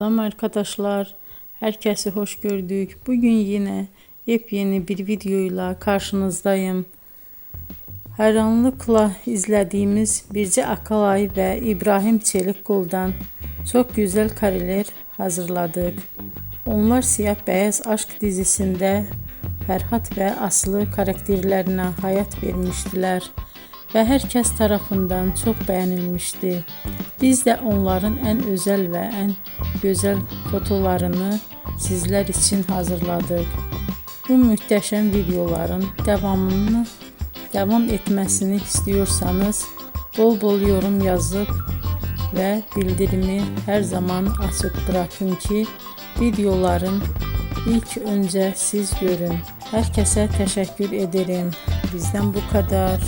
Selam arkadaşlar, herkese hoş gördük. Bugün yine yepyeni bir videoyla karşınızdayım. Hayranlıkla izlediğimiz Birce Akalay ve İbrahim Çelikkol'dan çok güzel kareler hazırladık. Onlar Siyah Beyaz Aşk dizisinde Ferhat ve Aslı karakterlerine hayat vermiştiler ve herkes tarafından çok beğenilmişti. Biz de onların en özel ve en güzel fotolarını sizler için hazırladık. Bu muhteşem videoların devam etmesini istiyorsanız bol bol yorum yazıp ve bildirimi her zaman açık bırakın ki videoların ilk önce siz görün. Herkese teşekkür ederim. Bizden bu kadar.